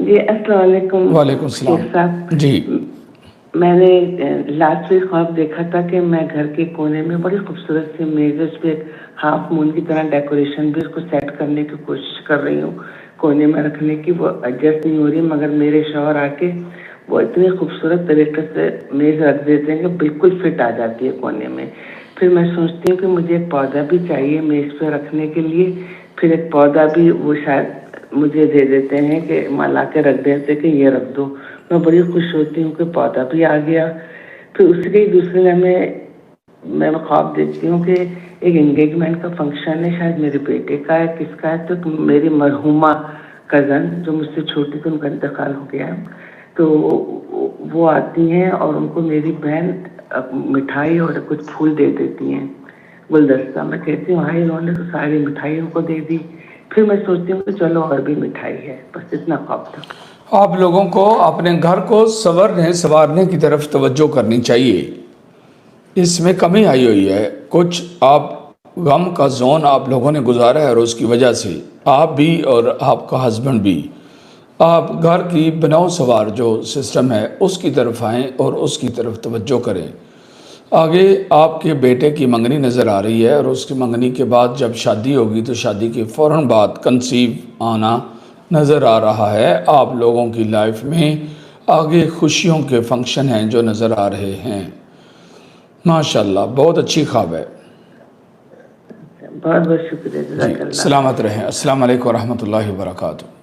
جی السلام علیکم وعلیکم السلام شیخ صاحب. جی. میں نے لاسٹ ویک خواب دیکھا تھا کہ میں گھر کے کونے میں بڑی خوبصورت سی میز اس پہ ہاف مون کی طرح ڈیکوریشن بھی اس کو سیٹ کرنے کی کوشش کر رہی ہوں کونے میں رکھنے کی. وہ ایڈجسٹ نہیں ہو رہی مگر میرے شوہر آ کے وہ اتنی خوبصورت طریقے سے میز رکھ دیتے ہیں کہ بالکل فٹ آ جاتی ہے کونے میں. پھر میں سوچتی ہوں کہ مجھے ایک پودا بھی چاہیے میز پہ رکھنے کے لیے. پھر ایک پودا بھی وہ شاید مجھے دے دیتے ہیں کہ لا کے رکھ دیتے کہ یہ رکھ دو. میں بڑی خوش ہوتی ہوں کہ پودا بھی آ گیا. پھر اس کے دوسرے میں خواب دیکھتی ہوں کہ ایک انگیجمنٹ کا فنکشن ہے شاید میرے بیٹے کا ہے کس کا ہے. تو میری مرحومہ کزن جو مجھ سے چھوٹی تھی ان کا انتقال ہو گیا تو وہ آتی ہیں اور ان کو میری بہن مٹھائی اور کچھ پھول دے دیتی ہیں گلدستہ. میں کہتی ہوں ہائی انہوں نے تو ساری مٹھائی ان کو دے دی. پھر میں سوچتی ہوں کہ چلو اور بھی مٹھائی ہے. بس اتنا خواب تھا. آپ لوگوں کو اپنے گھر کو سنوارنے کی طرف توجہ کرنی چاہیے. اس میں کمی آئی ہوئی ہے. کچھ آپ غم کا زون آپ لوگوں نے گزارا ہے اور اس کی وجہ سے آپ بھی اور آپ کا ہسبینڈ بھی آپ گھر کی بناؤ سوار جو سسٹم ہے اس کی طرف آئیں اور اس کی طرف توجہ کریں. آگے آپ کے بیٹے کی منگنی نظر آ رہی ہے اور اس کی منگنی کے بعد جب شادی ہوگی تو شادی کے فوراً بعد کنسیو آنا نظر آ رہا ہے. آپ لوگوں کی لائف میں آگے خوشیوں کے فنکشن ہیں جو نظر آ رہے ہیں. ماشاءاللہ بہت اچھی خواب ہے. بہت بہت شکریہ. جی جزاک اللہ. سلامت رہیں. السلام علیکم ورحمۃ اللہ وبرکاتہ.